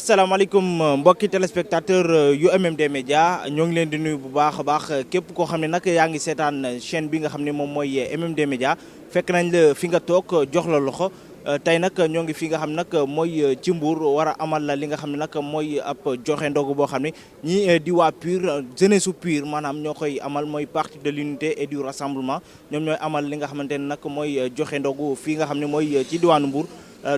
asalaamaaleykum mbokki téléspectateur yu MMD Média ñoo ngi leen di nuyu bu baax a baax képp koo xam ne nag yaa ngi seetaan chaîne bi nga xam ne moom mooy MMD Média fekk nañ la fi nga toog jox la loxo tey nag ñoo ngi fi nga xam nag mooy ci Mbour war a amal li nga xam ne nag mooy ab joxe ndogu boo xam ne ñii di waa PUR jeunesse su PUR maanaam ñoo koy amal mooy parti de l'unité et du rassemblement ñoom ñooy amal li nga xamante ne nag mooy joxe ndogu fii nga xam ne mooy ci diwaanu Mbour.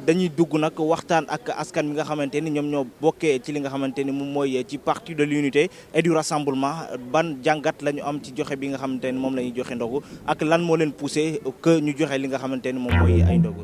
dañuy dugg nag waxtaan ak askan bi nga xamante ni ñoom ñoo bokkee ci li nga xamante ni moom mooy ci parti de l'unité et du rassemblement ban jàngat la ñu am ci joxe bi nga xamante ni moom la ñuy joxe ndogu ak lan moo leen poussé que ñu joxe li nga xamante ni moom mooy ay ndogu.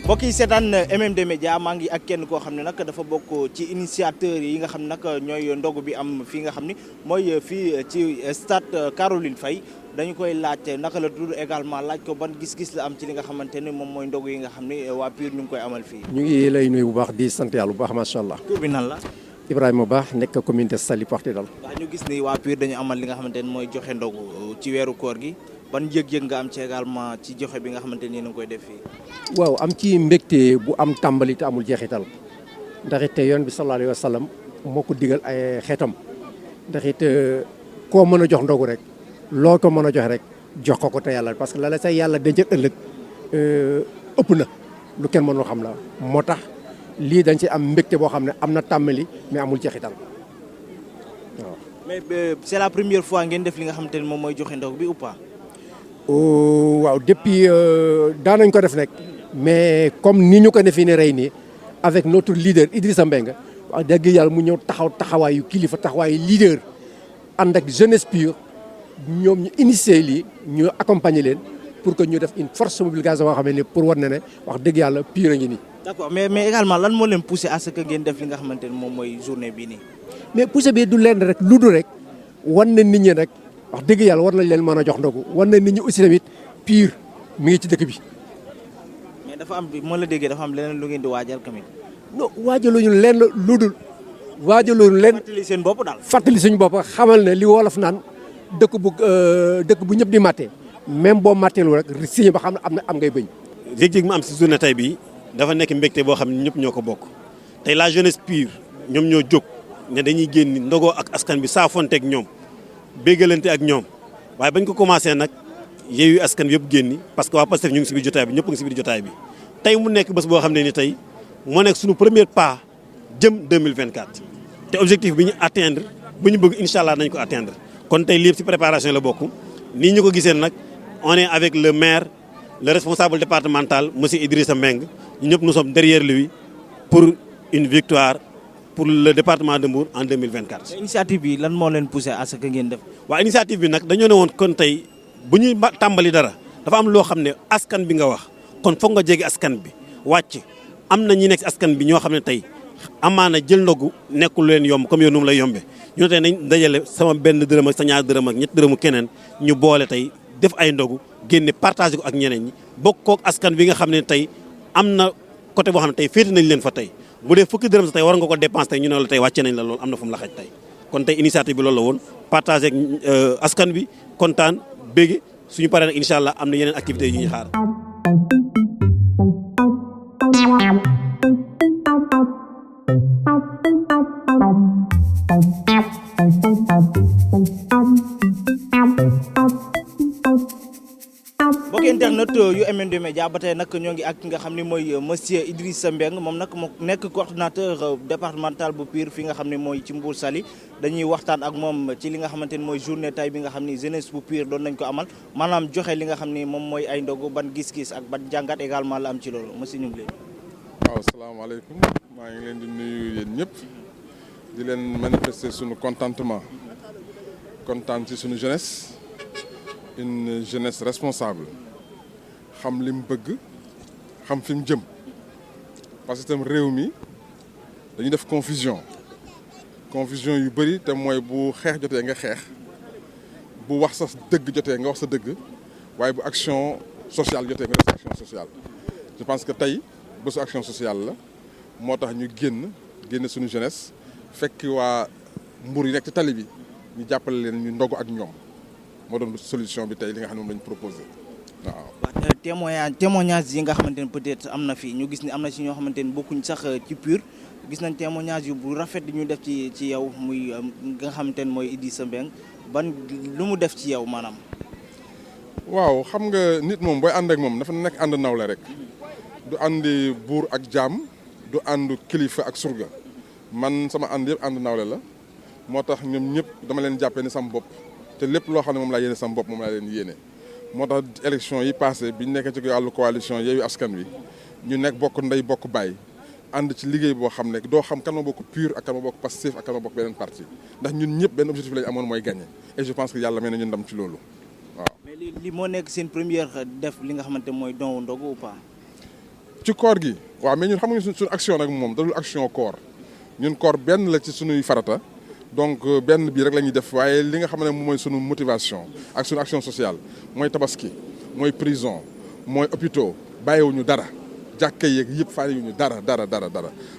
mbokk yi seetaan MMD Média maa ngi ak kenn koo xam ne nag dafa bokk ci initiateur yi nga xam ne nag ñooy ndogu bi am fii nga xam ni mooy fii ci stade Caroline Faye dañu koy laaj naka la tudd également laaj ko ban gis-gis la am ci li nga xamante ne moom mooy ndogu yi nga xam ne waa PUR ñu ngi koy amal fii. ñu ngi lay nuyu bu baax di sant yàlla bu baax macha allah. tur bi nan la. Ibrahima Ba nekk communauté Saly Portudal. waaw ñu gis ni waa PUR dañu amal li nga xamante ne mooy joxe ndogu ci weeru koor gi. ban yëg-yëg nga am ci également ci joxe bi nga xamante ni nga koy def fii. waaw am ci mbégte bu am tàmbali te amul jeexital ndax it yoon bi sallallahu alayhi wa sallam moo ko digal ay xeetam ndax it koo mën a jox ndogu rek loo ko mën a jox rek jox ko te yàlla parce que la say yàlla dencal ëllëg ëpp na lu kenn mënul xam la moo tax lii dañ ci am mbégte boo xam ne am na tàmbali mais amul jeexital waaw. mais c'est la première fois ngeen def li nga xamante ni moom mooy joxe ndogu bi ou pas. waaw depuis daanañ ko def nag mais comme ni ñu ko defee ne rey nii avec notre leader Idrissa Mbengue wax dëgg yàlla mu ñëw taxawaayu kilifa taxawaayu leader ànd ak jeunesse PUR ñoom ñu initier lii ñu accompagner leen pour que ñu def une force mobilisation boo xam ne pour war na ne wax dëgg yàlla PUR a ngi nii. d'accord mais également lan moo leen poussé à ce que ngeen def li nga xamante ne moom mooy journée bii nii. mais poussé bi du leen rek lu dul rek wan na nit ñi rek. wax dëgg yàlla war nañ leen mën a jox ndogu war na nit ñi aussi tamit PUR mi ngi ci dëkk bi. mais dafa am moo la déggee dafa am leneen lu ngeen di waajal tamit. non waajaluñu leen lu dul waajaluñu leen. fàttali seen bopp daal. fàttali suñu bopp xamal ne li wolof naan dëkk bu ñëpp di mattee même boo matteelu rek signé ba xam ne am ngay bëñ. yëg-yëg mu am si journée tey bi dafa nekk mbégte boo xam ne ñëpp ñoo ko bokk tey la jeunesse PUR ñoom ñoo jóg ne dañuy génn ndogoo ak askan bi saafonteeg ñoom. béggalante ak ñoom waaye bañ ko commencé nag Yewwi Askan Wi yëpp génni parce que waa Pastef ñu ngi si biir jotaay bi ñëpp ngi si biir jotaay bi tey mu nekk bés boo xam ne ni tey moo nekk suñu premier pas jëm 2024 te objectif bi ñu atteindre bu ñu bëgg incha allah nañ ko atteindre kon tey lépp si préparation la bokk nii ñu ko gisee nag on est avec le maire le responsable départemental monsieur Idrissa Mbengue ñu ñëpp nous sommes derrière lui pour une victoire pour le département de Mbour en 2024. initiative bi lan moo leen poussé à ce que ngeen def. waaw initiative bi nag dañoo ne woon kon tey bu ñuy tàmbali dara dafa am loo xam ne askan bi nga wax kon foog nga jege askan bi wàcc am na ñi nekk si askan bi ñoo xam ne tey amaana jël ndogu nekkul leen yomb comme yow nu mu lay yombee ñu ne tey nañ dajale sama benn dërëm ak sa ñaar dërëm ak ñett dërëmu keneen ñu boole tey def ay ndogu génne partagé ko ak ñeneen ñi bokk ak askan bi nga xam ne tey am na côté boo xam ne tey féete nañ leen fa tey. bu dee fukki dërëm sa tey war nga ko dépense tey ñu ne la tey wàcce nañ la loolu am na fu mu la xaj tey kon tey initiative bi loolu la woon partagé ak askan bi kontaan bégge suñu paree nag incha allah am na yeneen activités yu ñuy xaar. mbokki internet yu MMD Média Média ba tey nag ñoo ngi ak ki nga xam ne mooy monsieur Idrissa Mbeng moom nag moo nekk coordonnateur départemental bu Pire fi nga xam ne mooy ci Mbour Saly dañuy waxtaan ak moom ci li nga xamante ni mooy journée tay bi nga xam ni jeunesse bu Pire doon nañ ko amal maanaam joxe li nga xam ni moom mooy ay ndogu ban gis-gis ak ban jàngat également la am ci loolu monsieur ñu ngi leen. waaw salaamaaleykum maa ngi leen di nuyu yéen ñëpp di leen manifester suñu contentement kontaan ci suñu jeunesse une jeunesse responsable xam li mu bëgg xam fi mu jëm parce que itam réew mi dañuy def confusion yu bëri te mooy bu xeex jotee nga xeex bu wax sa dëgg jotee nga wax sa dëgg waaye bu action sociale jotee nga def sa action sociale je pense que tey bésu action sociale la moo tax ñu génn suñu jeunesse fekk waa Mbour yi nekk ci tali bi ñu jàppale leen ñu ndogu ak ñoom moo doon solution bi tey li nga xam ne moom lañu proposé waaw. témoignage yi nga xamante ne peut-être am na fii ñu gis ni am na ci ñoo xamante ni bokkuñ sax ci Pire gis nañ témoignage yu bu rafet di ñu def ci yow muy nga xamante ne mooy Idrissa Mbeng ban lu mu def ci yow maanaam. waaw xam nga nit moom booy ànd ak moom dafa nekk ànd nawle rek du àndi buur ak jaam du ànd kilifa ak surga man sama ànd yëpp ànd nawle la moo tax ñoom ñëpp dama leen jàppee ni sama bopp te lépp loo xam ne moom laa yéene sama bopp moom laa leen yéene. moo tax élection yi passé bi ñu nekkee ci wàllu coalition Yewwi Askan Wi ñu nekk bokk ndey bokk baay ànd ci liggéey boo xam ne doo xam kan ma bokk Pire ak kan ma bokk Pastef ak kan ma bokk beneen parti ndax ñun ñëpp benn objectif lañu amoon mooy gagner et je pense que yàlla may na ñu ndam ci loolu waaw. mais li moo nekk seen première def li nga xamante mooy don ndogu ou pas. ci koor gi waaw mais ñun xam nga suñu action nag moom dalul action koor ñun koor benn la ci suñuy farata. donc benn bii rek la ñuy def waaye li nga xam ne moom mooy sunu motivation ak sunu action sociale mooy tabaski mooy prison mooy hôpitaux bàyyiwuñu dara jàkka yeeg yëpp fàyyiwuñu dara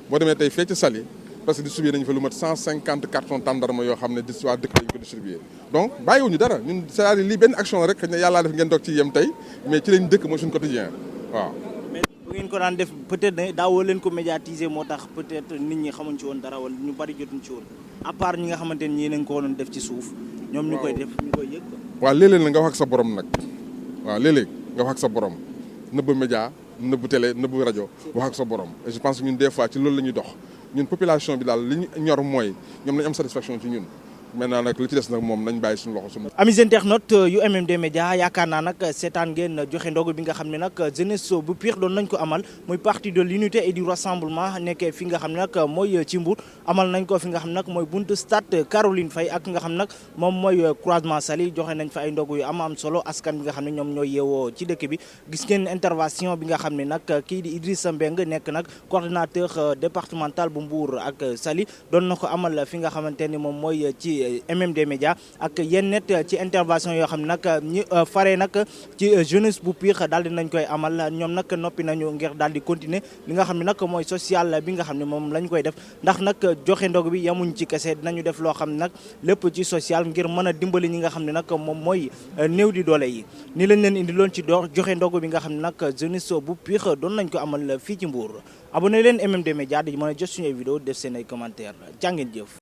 boo demee tey fee ci Saly parce que distribué nañu fa lu mat 150 cartons tàndarma yoo xam ne waa dëkk lañu ko distribué donc bàyyiwuñu dara ñun c'est-à-dire lii benn action rek xëy na yàllaa def ngeen doog ci yem tey mais ci lañ dëkk mooy suñu quotidien waaw. bu ngeen ko daan def peut-être ne daawoo leen ko médiatiser moo tax peut-être nit ñi xamuñ ci woon dara wala ñu bari jotuñ ci woon à part ñi nga xamante ni ñii nañ ko doon def ci suuf ñoom ñu koy def ñu koy yëg. waaw léeg-léeg la nga wax ak sa borom nag waaw léeg-léeg nga wax ak sa borom nëbb média nëbb télé nëbb rajo wax ak sa borom et je pense que ñun des fois ci loolu la ñuy dox ñun population bi daal li ñu ñor mooy ñoom nañ am satisfaction ci ñun. maintenant nag li ci des nag moom nañ bàyyi suñu loxo suñu. amis internautes yu MMD Média yaakaar naa nag seetaan ngeen joxe ndogu bi nga xam ne nag jeunesse bu Pire doon nañ ko amal muy parti de l'unité et du rassemblement nekkee fi nga xam ne nag mooy ci Mbour amal nañ ko fi nga xam ne nag mooy buntu stade Caroline Faye ak nga xam ne nag moom mooy croisement Saly joxe nañ fa ay ndogu yu am solo askan bi nga xam ne ñoom ñooy yeewoo ci dëkk bi gis ngeen intervention bi nga xam ne nag kii di Idrissa Mbeng nekk nag coordonnateur départemental bu Mbour ak Saly doon na ko amal fi nga xamante ni moom mooy ci MMD Média ak yenn net ci intervention yoo xam ne nag ñi faree nag ci jeunesse bu Pire daal di nañ koy amal ñoom nag noppi nañu ngir daal di continuer li nga xam ne nag mooy social bi nga xam ne moom lañ koy def ndax nag joxe ndog bi yamuñ ci kese dinañu def loo xam ne nag lépp ci social ngir mën a dimbali ñi nga xam ne nag moom mooy néew di doole yi ni lañ leen indi loon ci joxe ndog bi nga xam ne nag jeunesse bu Pire doon nañ ko amal fii ci Mbour abonné leen MMD Média di mën a jot suñu ay vidéo def seen ay commentaires jàngeen jëf